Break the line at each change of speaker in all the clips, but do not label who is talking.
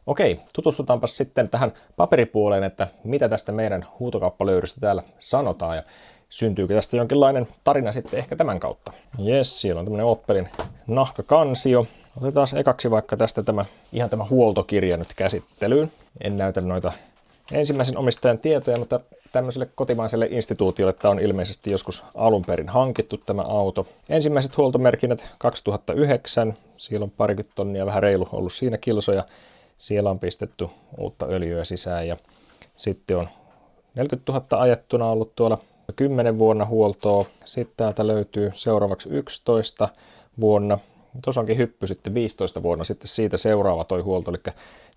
Okei, tutustutaanpa sitten tähän paperipuoleen, että mitä tästä meidän huutokauppalöydystä täällä sanotaan ja syntyykö tästä jonkinlainen tarina sitten ehkä tämän kautta. Jes, siellä on tämmönen Opelin nahkakansio. Otetaan ekaksi vaikka tästä tämä huoltokirja nyt käsittelyyn. En näytä noita ensimmäisen omistajan tietoja, mutta tämmöiselle kotimaiselle instituutiolle tämä on ilmeisesti joskus alun perin hankittu tämä auto. Ensimmäiset huoltomerkinnät 2009, siellä on parikymmentä tonnia, vähän reilu ollut siinä kilsoja. Siellä on pistetty uutta öljyä sisään ja sitten on 40 000 ajettuna ollut tuolla 10 vuonna huoltoa. Sitten täältä löytyy seuraavaksi 11 vuonna. Tuossa onkin hyppy sitten 15 vuonna sitten siitä seuraava toi huolto, eli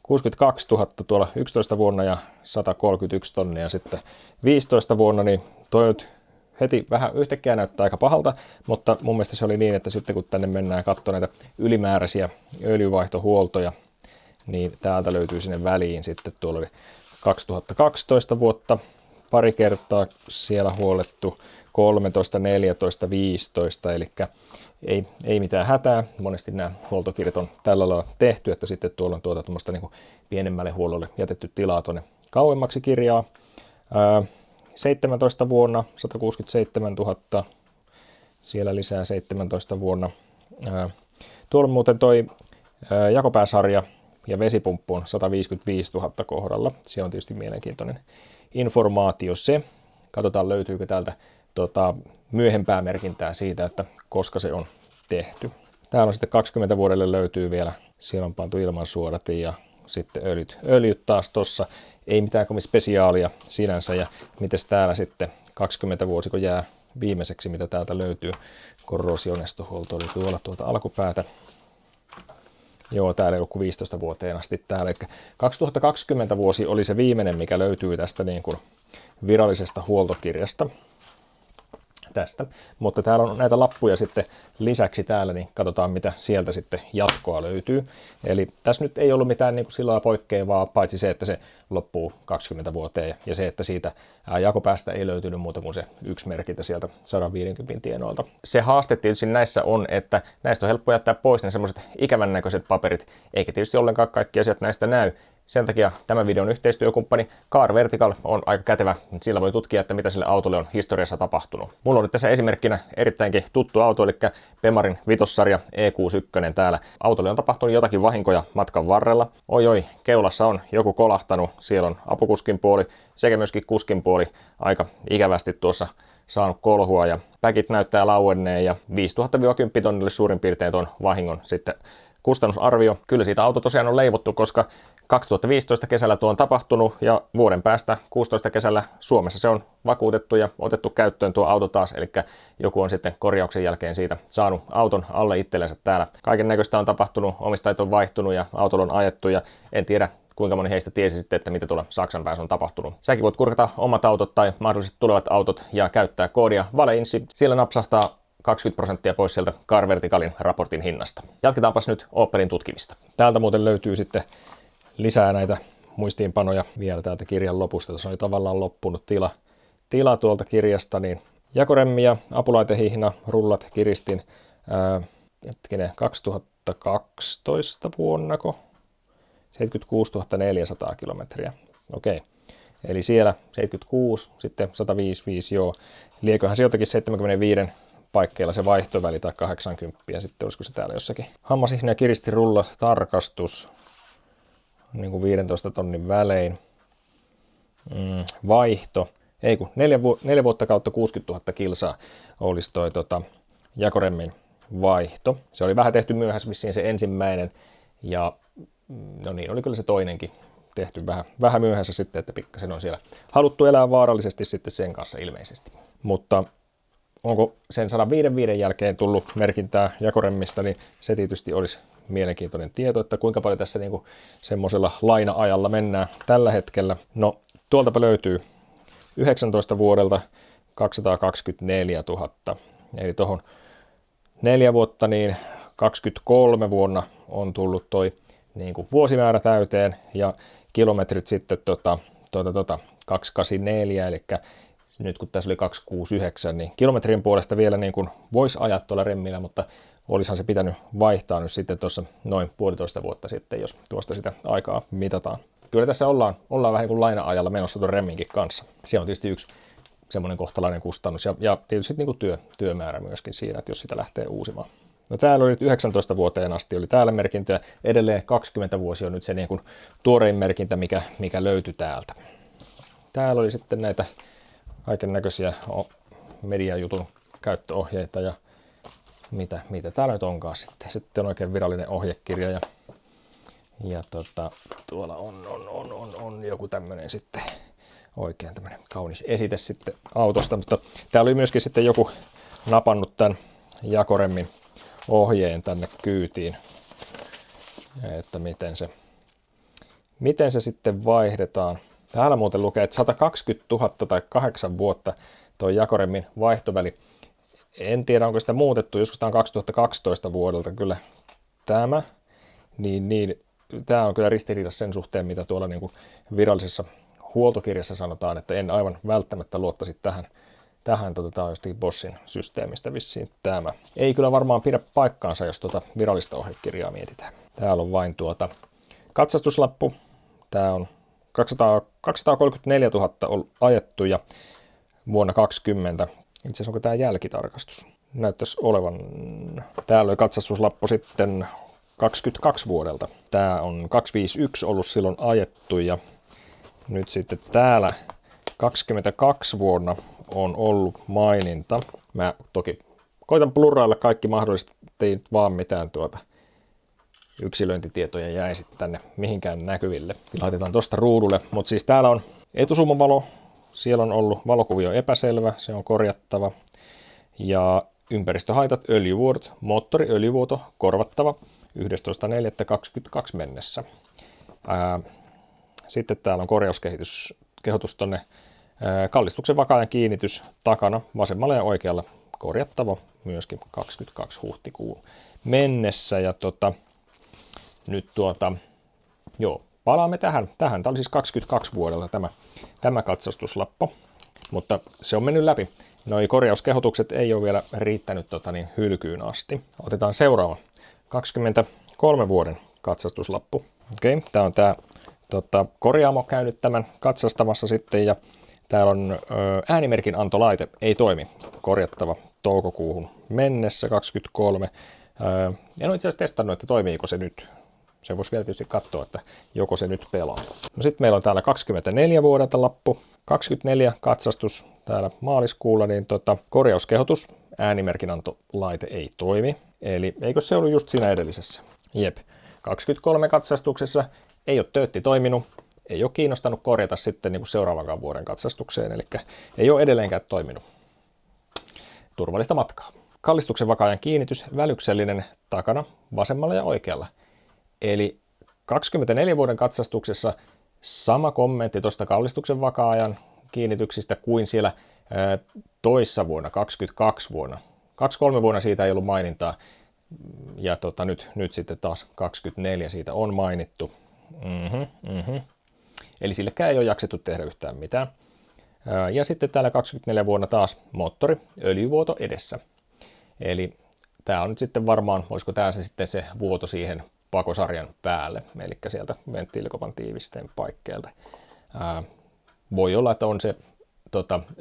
62 000 tuolla 11 vuonna ja 131 tonnia sitten 15 vuonna, niin toi nyt heti vähän yhtäkkiä näyttää aika pahalta, mutta mun mielestä se oli niin, että sitten kun tänne mennään katsomaan näitä ylimääräisiä öljyvaihtohuoltoja, niin täältä löytyy sinne väliin sitten, tuolla oli 2012 vuotta, pari kertaa siellä huolettu, 13, 14, 15, eli ei mitään hätää. Monesti nämä huoltokirjat on tällä lailla tehty, että sitten tuolla on tuommoista niin kuin pienemmälle huollolle jätetty tilaa tuonne kauemmaksi kirjaa. 17 vuonna 167 000, siellä lisää 17 vuonna. Tuolla on muuten toi jakopääsarja ja vesipumppu on 155 000 kohdalla. Siellä on tietysti mielenkiintoinen informaatio se. Katsotaan löytyykö täältä myöhempää merkintää siitä, että koska se on tehty. Täällä on sitten 20 vuodelle löytyy vielä. Siellä on pantu ilmansuodatin ja sitten öljyt taas tossa. Ei mitään kovin spesiaalia sinänsä. Ja mites täällä sitten 20 vuosiko jää viimeiseksi, mitä täältä löytyy. Korrosionestohuolto oli tuolta alkupäätä. Joo, täällä ei ollut kuin 15 vuoteen asti täällä. Eli 2020 vuosi oli se viimeinen, mikä löytyy tästä niin kuin virallisesta huoltokirjasta. Tästä. Mutta täällä on näitä lappuja sitten lisäksi täällä, niin katsotaan mitä sieltä sitten jatkoa löytyy. Eli tässä nyt ei ollut mitään niin kuin sillä lailla poikkeavaa, paitsi se, että se loppuu 20 vuoteen ja se, että siitä jakopäästä ei löytynyt muuta kuin se yksi merkintä sieltä 150 tienoilta. Se haaste tietysti näissä on, että näistä on helppo jättää pois ne semmoiset ikävän näköiset paperit, eikä tietysti ollenkaan kaikki asiat näistä näy. Sen takia tämän videon yhteistyökumppani Car Vertical on aika kätevä, sillä voi tutkia, että mitä sille autolle on historiassa tapahtunut. Mulla on nyt tässä esimerkkinä erittäinkin tuttu auto, eli Bemarin vitossarja E61 täällä. Autolle on tapahtunut jotakin vahinkoja matkan varrella. Oi, keulassa on joku kolahtanut, siellä on apukuskin puoli sekä myöskin kuskin puoli aika ikävästi tuossa saanut kolhua ja päkit näyttää lauenneen ja 5000-10 tonnille suurin piirtein tuon vahingon sitten kustannusarvio. Kyllä siitä auto tosiaan on leivottu, koska 2015 kesällä tuo on tapahtunut ja vuoden päästä 16 kesällä Suomessa se on vakuutettu ja otettu käyttöön tuo auto taas, eli joku on sitten korjauksen jälkeen siitä saanut auton alle itsellensä täällä. Kaiken näköistä on tapahtunut, omistajat on vaihtunut ja autolla on ajettu ja en tiedä kuinka moni heistä tiesi sitten, että mitä tuolla Saksan päässä on tapahtunut. Säkin voit kurkata omat autot tai mahdollisesti tulevat autot ja käyttää koodia VALEINSSI. Siellä napsahtaa 20% pois sieltä Car Verticalin raportin hinnasta. Jatketaanpas nyt Opelin tutkimista. Täältä muuten löytyy sitten lisää näitä muistiinpanoja vielä täältä kirjan lopusta. Tuossa oli tavallaan loppunut tila tuolta kirjasta. Niin jakoremmi ja apulaitehihna, rullat kiristin 2012 vuonnako? 76 400 kilometriä. Okei. Eli siellä 76, sitten 155, joo. Lieköhän se jotakin 75 paikkeilla se vaihtoväli tai 80, ja sitten olisiko se täällä jossakin. Hammasihna ja kiristirulla tarkastus, niin kuin 15 tonnin välein. Vaihto, ei kun 4 vuotta kautta 60 000 kilsaa olisi toi jakoremmin vaihto. Se oli vähän tehty myöhässä vissiin se ensimmäinen, ja no niin, oli kyllä se toinenkin tehty vähän myöhässä sitten, että pikkasen on siellä haluttu elää vaarallisesti sitten sen kanssa ilmeisesti. Mutta onko sen 105 jälkeen tullut merkintää jakoremmista, niin se tietysti olisi mielenkiintoinen tieto, että kuinka paljon tässä niinku semmoisella laina-ajalla mennään tällä hetkellä. No, tuoltapa löytyy 19 vuodelta 224 000, eli tuohon 4 vuotta, niin 23 vuonna on tullut toi niinku vuosimäärä täyteen, ja kilometrit sitten 284, eli nyt kun tässä oli 269, niin kilometrien puolesta vielä niin kuin voisi ajaa tuolla remmillä, mutta olisihan se pitänyt vaihtaa nyt sitten tuossa noin 1,5 vuotta sitten, jos tuosta sitä aikaa mitataan. Kyllä tässä ollaan vähän niin kuin laina-ajalla menossa tuon remminkin kanssa. Se on tietysti yksi semmoinen kohtalainen kustannus ja tietysti niin kuin työmäärä myöskin siinä, että jos sitä lähtee uusimaan. No täällä oli nyt 19 vuoteen asti oli täällä merkintöjä. Edelleen 20 vuosia on nyt se niin kuin tuorein merkintä, mikä löytyi täältä. Täällä oli sitten näitä kaiken näköisiä mediajutun käyttöohjeita ja mitä täällä nyt onkaan sitten. Sitten on oikein virallinen ohjekirja ja tuolla on joku tämmöinen sitten oikein tämmöinen kaunis esite sitten autosta, mutta täällä oli myöskin sitten joku napannut tämän jakoremmin ohjeen tänne kyytiin, että miten se sitten vaihdetaan. Täällä muuten lukee, että 120 000 tai 8 vuotta tuo jakoremmin vaihtoväli. En tiedä, onko sitä muutettu, joskus tämä on 2012 vuodelta kyllä tämä, niin tämä on kyllä ristiriidassa sen suhteen, mitä tuolla niin kuin virallisessa huoltokirjassa sanotaan, että en aivan välttämättä luottaisi tähän. Tämä on jostakin Boschin systeemistä vissiin tämä. Ei kyllä varmaan pidä paikkaansa, jos virallista ohjekirjaa mietitään. Täällä on vain katsastuslappu. Tämä on 234 000 ajettu ja vuonna 2020. Itse asiassa onko tämä jälkitarkastus? Näyttäisi olevan. Täällä oli katsastuslappu sitten 22 vuodelta. Tämä on 251 ollut silloin ajettu ja nyt sitten täällä 22 vuonna on ollut maininta. Mä toki koitan blurrailla kaikki mahdolliset, ei vaan mitään yksilöintitietoja jäisi tänne mihinkään näkyville. Laitetaan tuosta ruudulle, mutta siis täällä on etusuumavalo, siellä on ollut valokuvio epäselvä, se on korjattava. Ja ympäristöhaitat, öljyvuodot, moottoriöljyvuoto korvattava 11.4.22 mennessä. Sitten täällä on korjauskehotus tuonne kallistuksen vakaajan kiinnitys takana vasemmalla ja oikealla korjattava myöskin 22 huhtikuun mennessä. Ja nyt palaamme tähän. Tämä oli siis 22 vuodelta tämä katsastuslappu, mutta se on mennyt läpi. Noi korjauskehotukset ei ole vielä riittänyt hylkyyn asti. Otetaan seuraava 23 vuoden katsastuslappu. Okei, tämä on tämä korjaamo käynyt tämän katsastamassa sitten ja täällä on äänimerkin antolaite, ei toimi, korjattava toukokuuhun mennessä 23. En ole itse asiassa testannut, että toimiiko se nyt. Se voisi vielä tietysti katsoa, että joko se nyt pelaa. No sitten meillä on täällä 24 vuodelta lappu, 24 katsastus täällä maaliskuulla, niin korjauskehotus, äänimerkin antolaite ei toimi. Eli eikö se ollut just siinä edellisessä? Jep, 23 katsastuksessa ei ole töötti toiminut. Ei ole kiinnostanut korjata sitten niin kuin seuraavan vuoden katsastukseen, eli ei ole edelleenkään toiminut. Turvallista matkaa. Kallistuksen vakaajan kiinnitys, välyksellinen takana, vasemmalla ja oikealla. Eli 24 vuoden katsastuksessa sama kommentti tuosta kallistuksen vakaajan kiinnityksistä kuin siellä toissa vuonna, 22 vuonna. 23 vuonna siitä ei ollut mainintaa, ja nyt sitten taas 24 siitä on mainittu. Eli sillekään ei ole jaksettu tehdä yhtään mitään. Ja sitten täällä 24 vuonna taas moottori, öljyvuoto edessä. Eli tämä on nyt sitten varmaan, olisiko tämä sitten se vuoto siihen pakosarjan päälle, eli sieltä venttiilikopan tiivisteen paikkeelta. Voi olla, että on se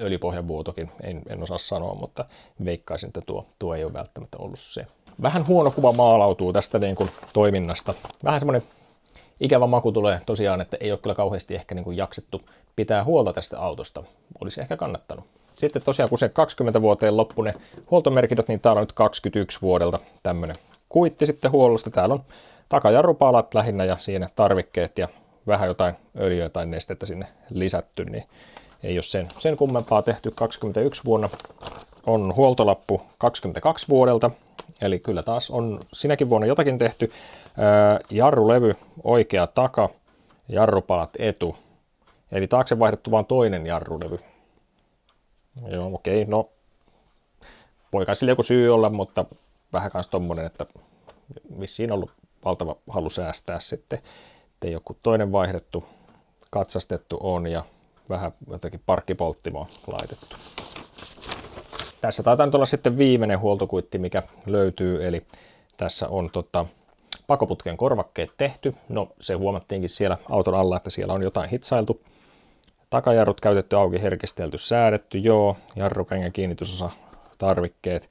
öljypohjan vuotokin, en osaa sanoa, mutta veikkaisin, että tuo ei ole välttämättä ollut se. Vähän huono kuva maalautuu tästä niin kuin toiminnasta. Vähän semmoinen ikävä maku tulee tosiaan, että ei ole kyllä kauheasti ehkä niin kuin jaksettu pitää huolta tästä autosta. Olisi ehkä kannattanut. Sitten tosiaan, kun se 20 vuoteen loppu ne huoltomerkinnät, niin täällä on nyt 21 vuodelta tämmöinen kuitti sitten huollosta. Täällä on takajarrupalat lähinnä ja siinä tarvikkeet ja vähän jotain öljyä tai nestettä sinne lisätty, niin ei ole sen kummempaa tehty. 21 vuonna on huoltolappu 22 vuodelta, eli kyllä taas on sinäkin vuonna jotakin tehty. Jarrulevy oikea taka, jarrupalat etu, eli taakse vaihdettu vain toinen jarrulevy. Joo, okei, no voi kai sillä joku syy olla, mutta vähän kans tommonen, että vissiin on ollut valtava halu säästää sitten, ettei joku toinen vaihdettu, katsastettu on ja vähän jotakin parkkipolttimoa laitettu. Tässä taitaa nyt olla sitten viimeinen huoltokuitti, mikä löytyy, eli tässä on pakoputken korvakkeet tehty. No se huomattiinkin siellä auton alla, että siellä on jotain hitsailtu. Takajarrut käytetty, auki, herkistelty, säädetty, joo. Jarrukengän kiinnitysosa, tarvikkeet,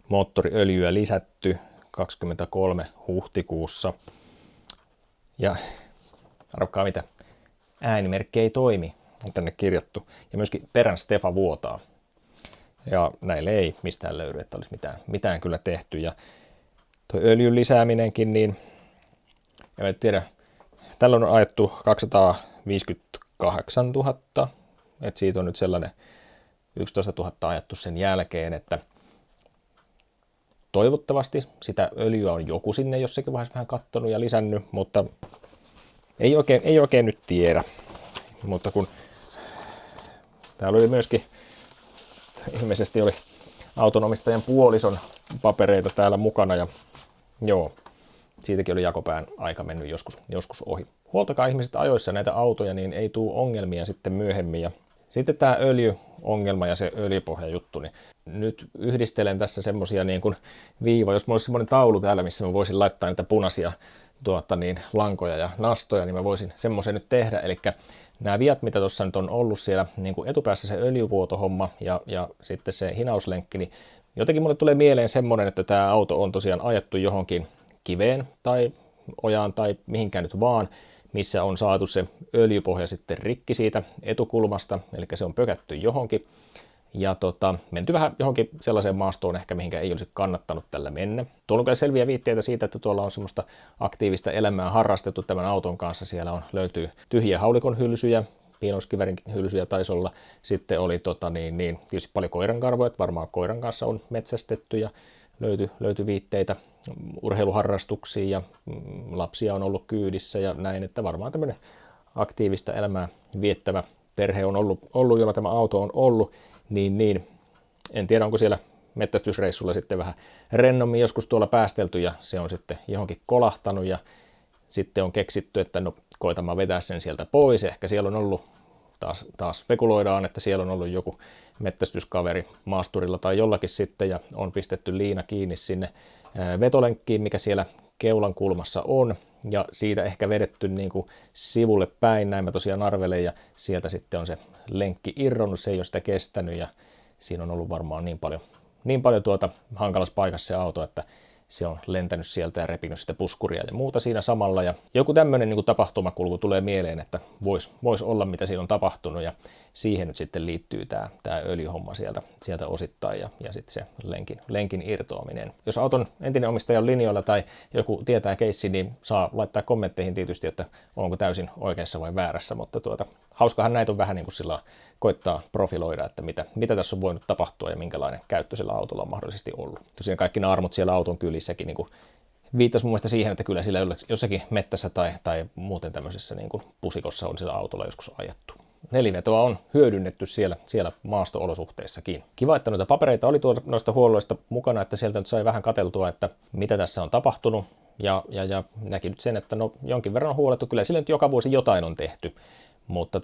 moottoriöljyä lisätty 23 huhtikuussa. Ja arvokkaa mitä, äänimerkki ei toimi, on tänne kirjattu. Ja myöskin perän Stefa vuotaa. Ja näille ei mistään löydy, että olisi mitään kyllä tehty. Ja tuo öljyn lisääminenkin, niin en tiedä, tällä on ajettu 258 000, että siitä on nyt sellainen 11 000 ajettu sen jälkeen, että toivottavasti sitä öljyä on joku sinne jossakin vaiheessa vähän kattonut ja lisännyt, mutta ei oikein nyt tiedä. Mutta kun täällä oli myöskin, ilmeisesti oli autonomistajan puolison papereita täällä mukana ja joo, siitäkin oli jakopään aika mennyt joskus ohi. Huoltakaa ihmiset ajoissa näitä autoja, niin ei tule ongelmia sitten myöhemmin. Ja sitten tämä öljyongelma ja se öljypohjajuttu, niin nyt yhdistelen tässä semmosia niin kuin viivoja. Jos mulla olisi semmoinen taulu täällä, missä mä voisin laittaa niitä punaisia lankoja ja nastoja, niin mä voisin semmoisen nyt tehdä. Eli nämä viat, mitä tuossa nyt on ollut siellä niin kuin etupäässä se öljyvuotohomma ja sitten se hinauslenkki, niin jotenkin mulle tulee mieleen semmoinen, että tämä auto on tosiaan ajettu johonkin kiveen tai ojaan tai mihinkään nyt vaan, missä on saatu se öljypohja sitten rikki siitä etukulmasta, eli se on pökätty johonkin ja menty vähän johonkin sellaiseen maastoon ehkä, mihinkä ei olisi kannattanut tällä mennä. Tuolla on kyllä selviä viitteitä siitä, että tuolla on semmoista aktiivista elämää harrastettu tämän auton kanssa. Siellä löytyy tyhjiä haulikon hylsyjä, pienoiskivärin hylsyjä taisi olla. Sitten oli tietysti paljon koirankarvoja, että varmaan koiran kanssa on metsästetty ja löytyi viitteitä urheiluharrastuksiin ja lapsia on ollut kyydissä ja näin, että varmaan tämmöinen aktiivista elämää viettävä perhe on ollut jolla tämä auto on ollut, niin en tiedä, onko siellä metsästysreissulla sitten vähän rennommin joskus tuolla päästelty ja se on sitten johonkin kolahtanut ja sitten on keksitty, että no koitamaan vetää sen sieltä pois. Ehkä siellä on ollut, taas spekuloidaan, että siellä on ollut joku metsästyskaveri maasturilla tai jollakin sitten ja on pistetty liina kiinni sinne vetolenkkiin, mikä siellä keulan kulmassa on ja siitä ehkä vedetty niin kuin sivulle päin, näin mä tosiaan arvelen ja sieltä sitten on se lenkki irronnut, se ei ole sitä kestänyt ja siinä on ollut varmaan niin paljon hankalassa paikassa se auto, että se on lentänyt sieltä ja repinyt sitä puskuria ja muuta siinä samalla. Ja joku tämmöinen niin tapahtumakulku tulee mieleen, että vois olla mitä siinä on tapahtunut ja siihen nyt sitten liittyy tämä öljyhomma sieltä osittain ja sitten se lenkin irtoaminen. Jos auton entinen omistaja on linjoilla tai joku tietää keissi, niin saa laittaa kommentteihin tietysti, että onko täysin oikeassa vai väärässä, mutta hauskahan näitä on vähän niin kuin sillä koittaa profiloida, että mitä tässä on voinut tapahtua ja minkälainen käyttö sillä autolla on mahdollisesti ollut. Tosiaan kaikki ne armut siellä auton kylissäkin niin kuin viittasi mun mielestä siihen, että kyllä sillä jossakin mettässä tai muuten tämmöisessä niin kuin pusikossa on sillä autolla joskus ajettu. Nelivetoa on hyödynnetty siellä maasto-olosuhteissakin. Kiva, että noita papereita oli noista huolloista mukana, että sieltä nyt sai vähän katseltua, että mitä tässä on tapahtunut. Ja näki nyt sen, että no jonkin verran on huolettu. Kyllä sillä nyt joka vuosi jotain on tehty, mutta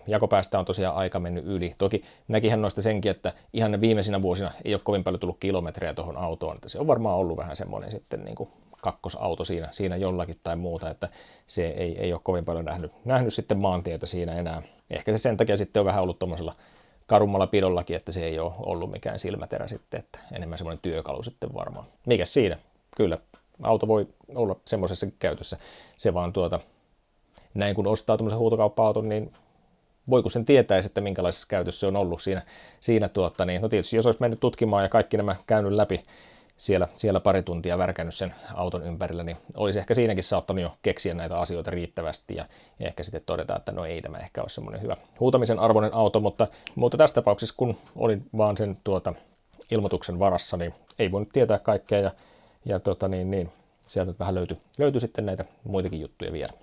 jakopäästä on tosiaan aika mennyt yli. Toki näkihän noista senkin, että ihan ne viimeisinä vuosina ei ole kovin paljon tullut kilometrejä tuohon autoon, että se on varmaan ollut vähän semmoinen sitten niin kuin kakkosauto siinä jollakin tai muuta, että se ei ole kovin paljon nähnyt sitten maantietä siinä enää. Ehkä se sen takia sitten on vähän ollut tuommoisella karummalla pidollakin, että se ei ole ollut mikään silmäterä sitten, että enemmän semmoinen työkalu sitten varmaan. Mikäs siinä? Kyllä, auto voi olla semmoisessakin käytössä. Se vaan näin kun ostaa tuommoisen huutokauppa-auton, niin voiko sen tietäisi, että minkälaisessa käytössä se on ollut siinä no tietysti jos olisi mennyt tutkimaan ja kaikki nämä käynyt läpi siellä pari tuntia värkännyt sen auton ympärillä, niin olisi ehkä siinäkin saattanut jo keksiä näitä asioita riittävästi ja ehkä sitten todeta, että no ei tämä ehkä ole semmoinen hyvä huutamisen arvoinen auto, mutta tässä tapauksessa kun olin vaan sen ilmoituksen varassa, niin ei voinut tietää kaikkea ja sieltä vähän löytyi sitten näitä muitakin juttuja vielä.